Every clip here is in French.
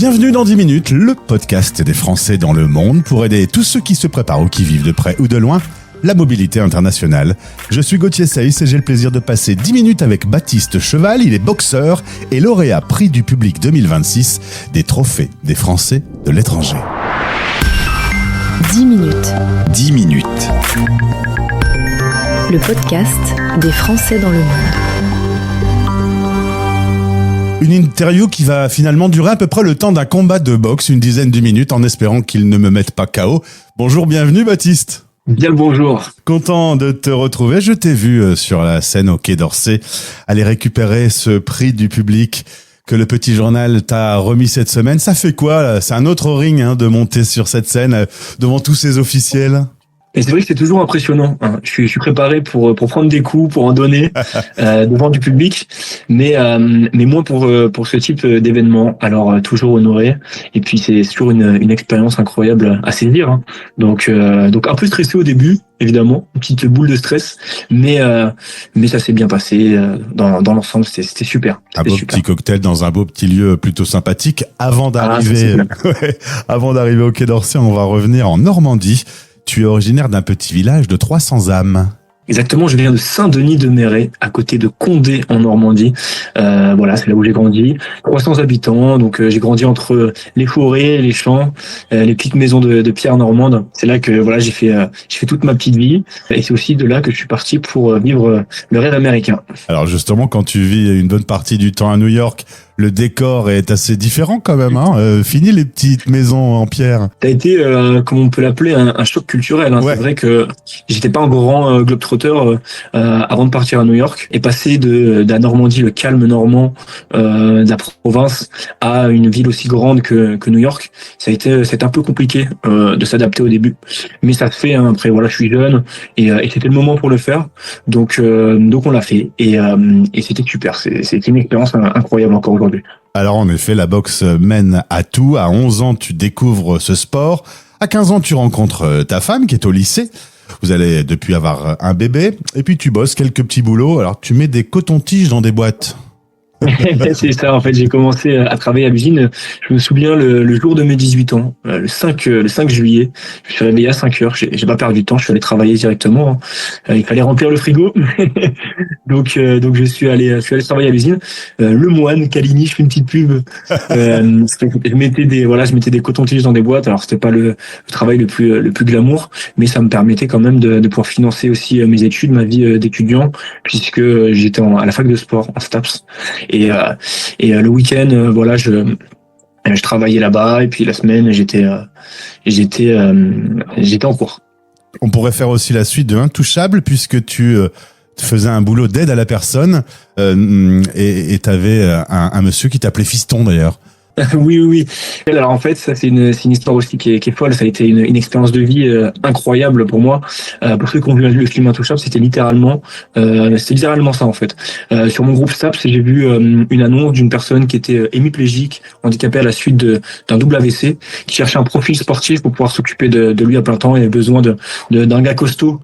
Bienvenue dans 10 minutes, le podcast des Français dans le monde pour aider tous ceux qui se préparent ou qui vivent de près ou de loin la mobilité internationale. Je suis Gauthier Saïs et j'ai le plaisir de passer 10 minutes avec Baptiste Cheval. Il est boxeur et lauréat prix du public 2026 des trophées des Français de l'étranger. 10 minutes. 10 minutes. Le podcast des Français dans le monde. Une interview qui va finalement durer à peu près le temps d'un combat de boxe, une dizaine de minutes, en espérant qu'il ne me mette pas KO. Bonjour, bienvenue Baptiste. Bien le bonjour. Content de te retrouver. Je t'ai vu sur la scène au Quai d'Orsay aller récupérer ce prix du public que le Petit Journal t'a remis cette semaine. Ça fait quoi là ? C'est un autre ring de monter sur cette scène devant tous ces officiels. Et c'est vrai que c'est toujours impressionnant. Je suis préparé pour prendre des coups, pour en donner devant du public, mais moins pour ce type d'événement. Alors toujours honoré. Et puis c'est toujours une expérience incroyable à saisir. Donc un peu stressé au début, évidemment, une petite boule de stress, mais ça s'est bien passé dans l'ensemble. C'était super. Un beau petit cocktail dans un beau petit lieu plutôt sympathique. Avant d'arriver au Quai d'Orsay, on va revenir en Normandie. Tu es originaire d'un petit village de 300 âmes. Exactement, je viens de Saint-Denis-de-Méret, à côté de Condé en Normandie. Voilà, c'est là où j'ai grandi. 300 habitants, donc j'ai grandi entre les forêts, les champs, les petites maisons de pierre normande. C'est là que voilà, j'ai fait toute ma petite vie, et c'est aussi de là que je suis parti pour vivre le rêve américain. Alors justement, quand tu vis une bonne partie du temps à New York, le décor est assez différent quand même. Fini les petites maisons en pierre. Ça a été, comme on peut l'appeler, un choc culturel. Ouais. C'est vrai que j'étais pas un grand globetrotter avant de partir à New York, et passer de la Normandie, le calme normand de la province, à une ville aussi grande que New York, c'était un peu compliqué de s'adapter au début. Mais ça se fait. Après voilà, je suis jeune et c'était le moment pour le faire. Donc on l'a fait et c'était super. C'était une expérience incroyable encore aujourd'hui. Alors en effet, la boxe mène à tout. À 11 ans, tu découvres ce sport. À 15 ans, tu rencontres ta femme qui est au lycée. Vous allez depuis avoir un bébé. Et puis tu bosses quelques petits boulots. Alors tu mets des cotons-tiges dans des boîtes. C'est ça, en fait, j'ai commencé à travailler à l'usine. Je me souviens le jour de mes 18 ans, le 5 juillet. Je me suis réveillé à 5 heures. J'ai pas perdu de temps. Je suis allé travailler directement. Il fallait remplir le frigo. Donc je suis allé travailler à l'usine. Le Moine, Caligny, je fais une petite pub. Je mettais des cotons-tiges dans des boîtes. Alors c'était pas le travail le plus glamour, mais ça me permettait quand même de pouvoir financer aussi mes études, ma vie d'étudiant, puisque j'étais à la fac de sport, en STAPS. Et le week-end, voilà, je travaillais là-bas, et puis la semaine, j'étais en cours. On pourrait faire aussi la suite de Intouchable, puisque tu faisais un boulot d'aide à la personne, et t'avais un monsieur qui t'appelait Fiston d'ailleurs. Oui. Alors en fait, ça c'est une histoire aussi qui est folle. Ça a été une expérience de vie incroyable pour moi. Pour ceux qui ont vu le film Intouchable, c'était littéralement ça en fait. Sur mon groupe STAPS, j'ai vu une annonce d'une personne qui était hémiplégique, handicapée à la suite d'un double AVC, qui cherchait un profil sportif pour pouvoir s'occuper de lui à plein temps. Il avait besoin d'un gars costaud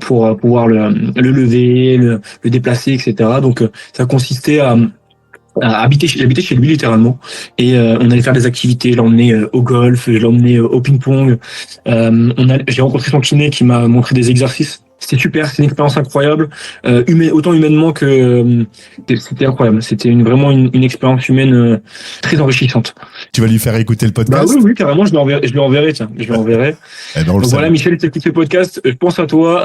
pour pouvoir le lever, le déplacer, etc. Donc ça consistait à j'habitais chez lui littéralement, et on allait faire des activités. Je l'emmenais au golf, je l'emmenais au ping-pong. J'ai rencontré son kiné qui m'a montré des exercices. C'était super, c'est une expérience incroyable, autant humainement que c'était incroyable. C'était vraiment une expérience humaine très enrichissante. Tu vas lui faire écouter le podcast ? Oui, carrément, je lui enverrai. Donc voilà, Michel, tu écoutes ce podcast, je pense à toi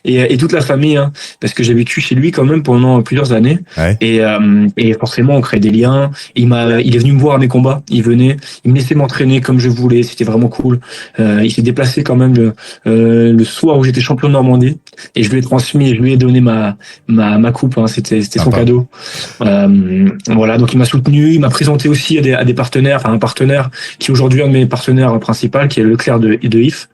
et toute la famille, parce que j'ai vécu chez lui quand même pendant plusieurs années. Ouais. Et forcément, on crée des liens. Il est venu me voir à mes combats. Il me laissait m'entraîner comme je voulais. C'était vraiment cool. Il s'est déplacé quand même le soir où j'étais champion de Normandie. Et je lui ai transmis, je lui ai donné ma coupe, c'était son cadeau. Voilà, donc il m'a soutenu, il m'a présenté aussi à des partenaires, un partenaire qui est aujourd'hui un de mes partenaires principaux, qui est Leclerc de IF.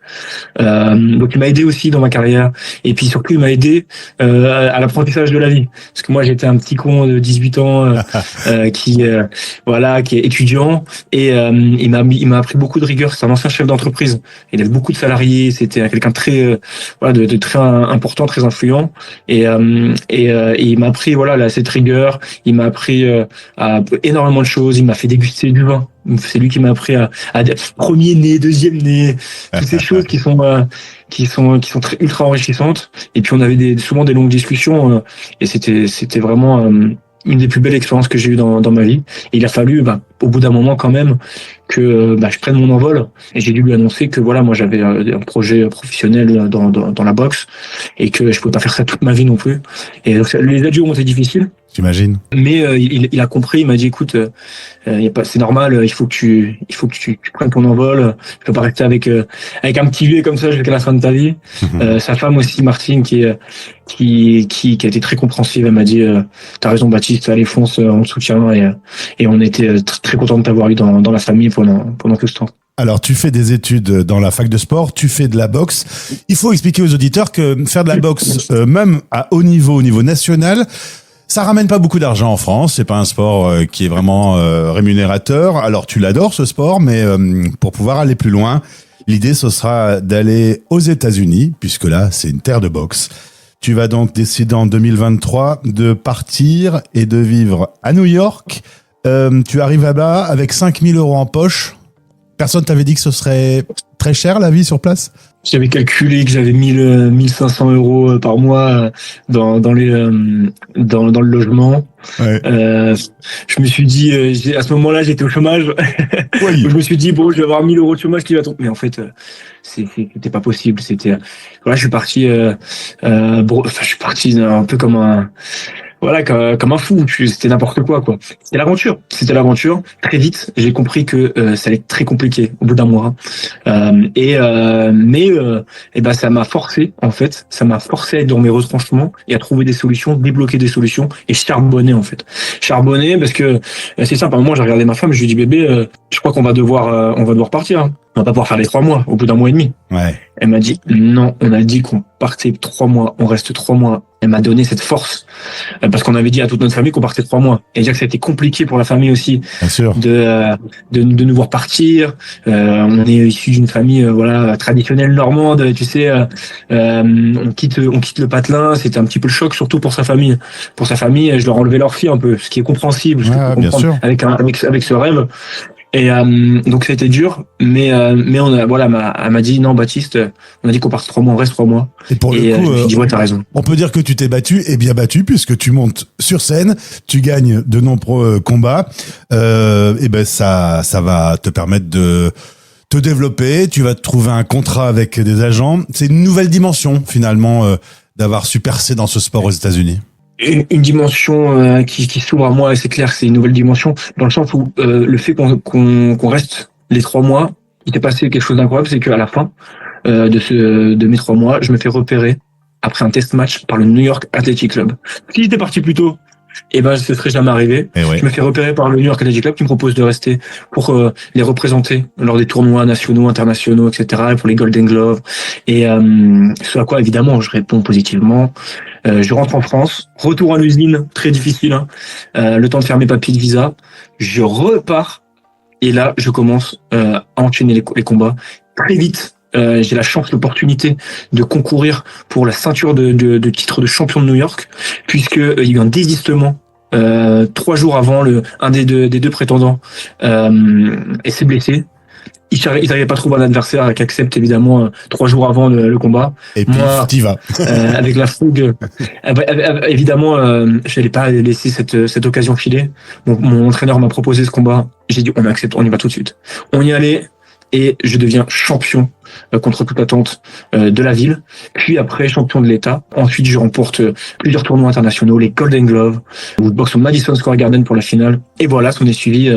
Donc il m'a aidé aussi dans ma carrière, et puis surtout il m'a aidé à l'apprentissage de la vie, parce que moi j'étais un petit con de 18 ans qui est étudiant, et il m'a appris beaucoup de rigueur. C'est un ancien chef d'entreprise, il avait beaucoup de salariés, c'était quelqu'un de très très important, très influent, et il m'a appris cette rigueur, il m'a appris à énormément de choses, il m'a fait déguster du vin. C'est lui qui m'a appris à premier nez, deuxième nez, toutes ces choses qui sont très ultra enrichissantes. Et puis on avait souvent des longues discussions et c'était vraiment une des plus belles expériences que j'ai eues dans ma vie. Et il a fallu, au bout d'un moment quand même, que je prenne mon envol. Et j'ai dû lui annoncer que moi j'avais un projet professionnel dans la boxe et que je pouvais pas faire ça toute ma vie non plus. Et donc, les adieux ont été difficiles. J'imagine. Mais il a compris, il m'a dit écoute, c'est normal, il faut que tu prennes ton envol, tu peux pas rester avec un petit vieux comme ça jusqu'à la fin de ta vie. Sa femme aussi, Martine, qui a été très compréhensive, elle m'a dit t'as raison Baptiste, allez fonce, on te soutient et on était très content de t'avoir eu dans la famille pendant tout ce temps. Alors, tu fais des études dans la fac de sport, tu fais de la boxe. Il faut expliquer aux auditeurs que faire de la boxe, même à haut niveau national, ça ramène pas beaucoup d'argent en France. C'est pas un sport qui est vraiment rémunérateur. Alors, tu l'adores ce sport, mais pour pouvoir aller plus loin, l'idée ce sera d'aller aux États-Unis, puisque là, c'est une terre de boxe. Tu vas donc décider en 2023 de partir et de vivre à New York. Tu arrives là-bas avec 5 000 € en poche. Personne t'avait dit que ce serait très cher la vie sur place? J'avais calculé que j'avais 1500 € par mois dans le logement. Ouais. Je me suis dit, à ce moment-là, j'étais au chômage. Oui. Je me suis dit, je vais avoir 1000 € de chômage qui va tomber. Mais en fait, c'était pas possible. Je suis parti, je suis parti un peu comme un fou. C'était n'importe quoi. C'était l'aventure. Très vite, j'ai compris que ça allait être très compliqué au bout d'un mois. Ça m'a forcé, en fait. Ça m'a forcé à être dans mes retranchements et à trouver des solutions, débloquer des solutions et charbonner, en fait. Charbonner parce que c'est simple. À un moment, j'ai regardé ma femme, je lui ai dit bébé, je crois qu'on va devoir partir. Hein. On va pas pouvoir faire les 3 mois au bout d'un mois et demi. Ouais. Elle m'a dit non, on a dit qu'on partait 3 mois, on reste 3 mois. Elle m'a donné cette force parce qu'on avait dit à toute notre famille qu'on partait 3 mois. Et dire que ça a été compliqué pour la famille aussi. Bien sûr. De nous voir partir. On est issu d'une famille traditionnelle normande, tu sais. On quitte le patelin. C'était un petit peu le choc, surtout pour sa famille. Pour sa famille, je leur enlevais leur fille un peu, ce qui est compréhensible. Je peux comprendre avec ce rêve. Et donc ça a été dur, mais elle m'a dit non Baptiste, on a dit qu'on part 3 mois, on reste 3 mois. Et pour le coup, je me suis dit ouais t'as raison. On peut dire que tu t'es battu et bien battu puisque tu montes sur scène, tu gagnes de nombreux combats. Ça va te permettre de te développer. Tu vas te trouver un contrat avec des agents. C'est une nouvelle dimension finalement d'avoir su percer dans ce sport aux États-Unis. Une dimension qui s'ouvre à moi, et c'est clair que c'est une nouvelle dimension, dans le sens où le fait qu'on reste les 3 mois, il s'est passé quelque chose d'incroyable, c'est qu'à la fin de mes 3 mois, je me fais repérer après un test match par le New York Athletic Club. Si j'étais parti plus tôt, ce serait jamais arrivé. Ouais. Je me fais repérer par le New York Athletic Club qui me propose de rester pour les représenter lors des tournois nationaux, internationaux, etc. et pour les Golden Gloves. Et ce à quoi évidemment je réponds positivement. Je rentre en France, retour à l'usine, très difficile. Le temps de faire mes papiers de visa. Je repars et là je commence à enchaîner les combats très vite. J'ai la chance, l'opportunité de concourir pour la ceinture de titre de champion de New York, puisque il y a eu un désistement 3 jours avant. Un des deux prétendants s'est blessé. Ils n'arrivaient pas à trouver un adversaire qui accepte évidemment 3 jours avant le combat. Et puis moi, t'y vas. Avec la fougue, évidemment, je n'allais pas laisser cette occasion filer. Mon entraîneur m'a proposé ce combat. J'ai dit on accepte, on y va tout de suite. On y allait. Et je deviens champion contre toute attente de la ville. Puis après, champion de l'État. Ensuite, je remporte plusieurs tournois internationaux, les Golden Gloves, où je boxe au Madison Square Garden pour la finale. Et voilà, s'en est suivi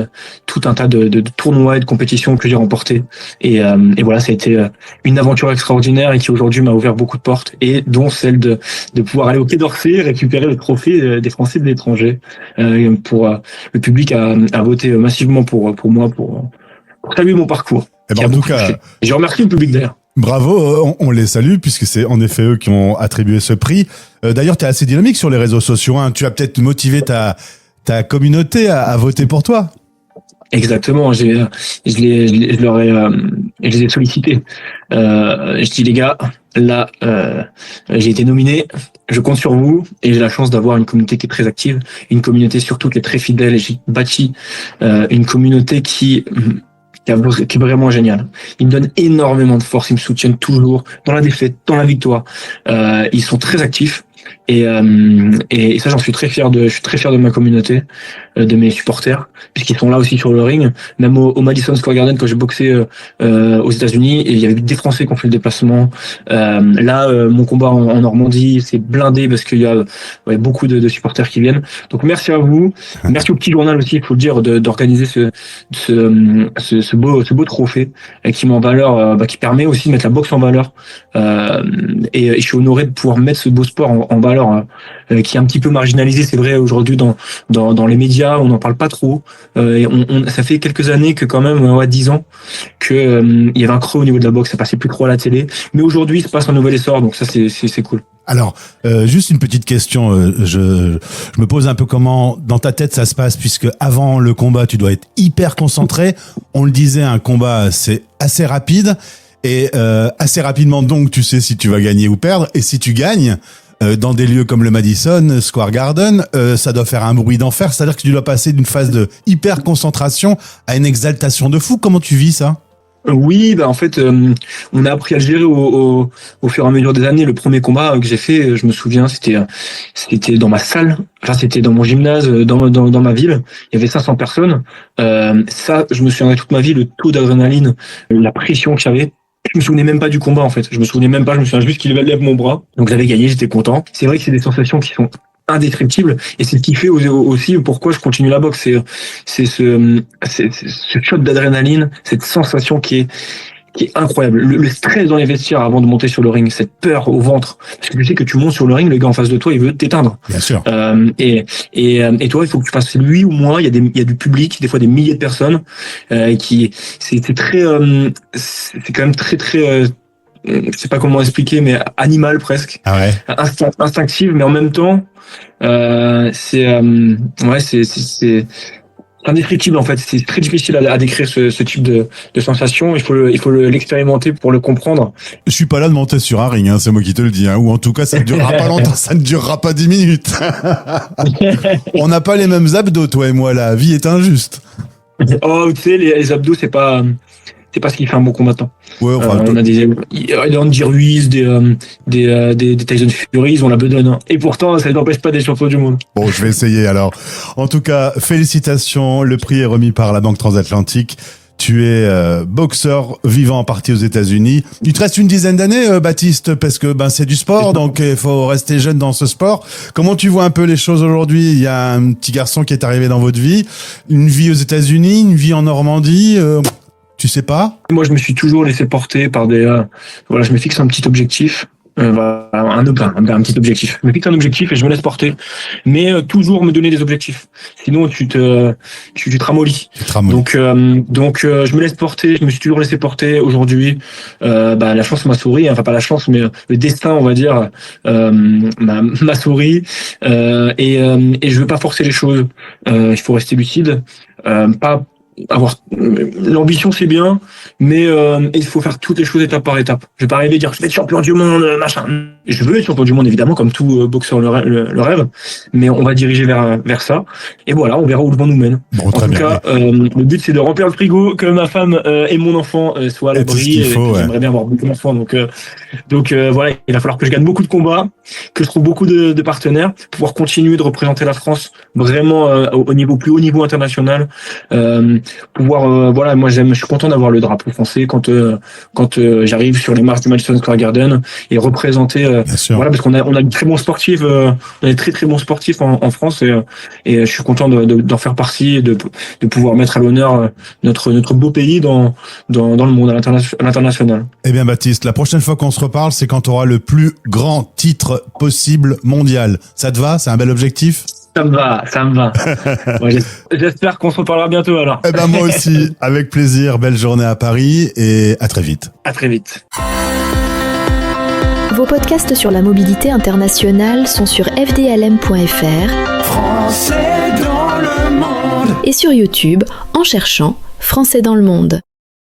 tout un tas de tournois et de compétitions que j'ai remportés. Et voilà, ça a été une aventure extraordinaire et qui aujourd'hui m'a ouvert beaucoup de portes, et dont celle de pouvoir aller au Quai d'Orsay, récupérer le trophée des Français de l'étranger. Le public a voté massivement pour moi, pour saluer mon parcours. En tout cas, je remercie le public d'ailleurs. Bravo, on les salue puisque c'est en effet eux qui ont attribué ce prix. D'ailleurs, tu es assez dynamique sur les réseaux sociaux. Tu as peut-être motivé ta communauté à voter pour toi. Exactement, je les ai sollicités. Je dis les gars, là, j'ai été nominé, je compte sur vous et j'ai la chance d'avoir une communauté qui est très active, une communauté surtout qui est très fidèle et j'ai bâti une communauté qui est vraiment génial. Ils me donnent énormément de force, ils me soutiennent toujours dans la défaite, dans la victoire. Ils sont très actifs et ça je suis très fier de ma communauté, de mes supporters, puisqu'ils sont là aussi sur le ring. Même au Madison Square Garden quand j'ai boxé aux États-Unis, et il y avait des Français qui ont fait le déplacement. Mon combat en Normandie, c'est blindé parce qu'il y a beaucoup de supporters qui viennent. Donc merci à vous, merci au petit journal aussi, il faut le dire, d'organiser ce beau trophée qui met en valeur, qui permet aussi de mettre la boxe en valeur. Et je suis honoré de pouvoir mettre ce beau sport en valeur, qui est un petit peu marginalisé, c'est vrai, aujourd'hui dans les médias, on n'en parle pas trop. Ça fait quelques années que quand même, 10 ans, que il y avait un creux au niveau de la boxe, ça passait plus trop à la télé. Mais aujourd'hui, il se passe un nouvel essor, donc ça c'est cool. Alors, juste une petite question, je me pose un peu comment dans ta tête ça se passe, puisque avant le combat, tu dois être hyper concentré. On le disait, un combat c'est assez rapide et assez rapidement donc tu sais si tu vas gagner ou perdre, et si tu gagnes dans des lieux comme le Madison Square Garden, ça doit faire un bruit d'enfer, c'est-à-dire que tu dois passer d'une phase de hyper concentration à une exaltation de fou. Comment tu vis ça? Oui, en fait, on a appris à le gérer au fur et à mesure des années. Le premier combat que j'ai fait, je me souviens, c'était dans ma salle, enfin c'était dans mon gymnase, dans ma ville. Il y avait 500 personnes. Ça, je me souviendrai toute ma vie, le taux d'adrénaline, la pression que j'avais. Je me souvenais même pas du combat en fait. Je me souviens juste qu'il lève mon bras. Donc j'avais gagné, j'étais content. C'est vrai que c'est des sensations qui sont indescriptible, et c'est ce qui fait aussi pourquoi je continue la boxe, c'est ce shot d'adrénaline, cette sensation qui est incroyable, le stress dans les vestiaires avant de monter sur le ring, cette peur au ventre, parce que tu sais que tu montes sur le ring, le gars en face de toi il veut t'éteindre. Bien sûr. Et toi il faut que tu fasses lui ou moi, il y a du public, des fois des milliers de personnes, c'est très c'est quand même très je sais pas comment expliquer, mais animal presque. Ah ouais. Instinctive, mais en même temps, c'est indescriptible en fait. C'est très difficile à décrire ce type de sensation. Il faut l'expérimenter pour le comprendre. Je suis pas là de monter sur un ring, c'est moi qui te le dis, ou en tout cas ça ne durera pas longtemps, ça ne durera pas 10 minutes. On n'a pas les mêmes abdos, toi et moi, la vie est injuste. Oh, tu sais, les abdos, c'est pas ce qui fait un bon combattant. Ouais, enfin, on a des Andy Ruiz, des Tyson Fury, ils ont la bedaine. Hein. Et pourtant, ça n'empêche pas des champions du monde. Bon, je vais essayer alors. En tout cas, félicitations. Le prix est remis par la Banque Transatlantique. Tu es boxeur vivant en partie aux États-Unis. Il te reste une dizaine d'années, Baptiste, parce que c'est du sport, donc il faut rester jeune dans ce sport. Comment tu vois un peu les choses aujourd'hui? Il y a un petit garçon qui est arrivé dans votre vie, une vie aux États-Unis, une vie en Normandie. Tu sais pas? Moi, je me suis toujours laissé porter par je me fixe un petit objectif. Un petit objectif. Je me fixe un objectif et je me laisse porter. Mais toujours me donner des objectifs. Sinon, tu te ramollis. Donc, je me laisse porter. Je me suis toujours laissé porter. Aujourd'hui, la chance m'a souri. Enfin, pas la chance, mais le destin, on va dire, m'a souri. Et je veux pas forcer les choses. Il faut rester lucide. L'ambition c'est bien, mais il faut faire toutes les choses étape par étape. Je vais pas arriver à dire je vais être champion du monde, machin. Je veux être champion du monde évidemment, comme tout boxeur le rêve, mais on va diriger vers ça. Et voilà, on verra où le vent nous mène. Bon, en tout cas, le but c'est de remplir le frigo, que ma femme et mon enfant soient à l'abri. J'aimerais bien avoir beaucoup d'enfants, donc voilà, il va falloir que je gagne beaucoup de combats, que je trouve beaucoup de partenaires, pour pouvoir continuer de représenter la France vraiment au plus haut niveau international. Moi je suis content d'avoir le drapeau français quand j'arrive sur les marches du Madison Square Garden et représenter parce qu'on a de très bons sportifs, on a des très très bons sportifs en France, et je suis content d'en faire partie et de pouvoir mettre à l'honneur notre beau pays dans le monde, à l'international. Eh bien Baptiste, la prochaine fois qu'on se reparle, c'est quand tu auras le plus grand titre possible mondial. Ça te va? C'est un bel objectif? Ça me va. Ouais, j'espère qu'on se reparlera bientôt alors. Eh ben moi aussi, avec plaisir. Belle journée à Paris et à très vite. À très vite. Vos podcasts sur la mobilité internationale sont sur fdlm.fr Français dans le monde et sur YouTube en cherchant Français dans le monde.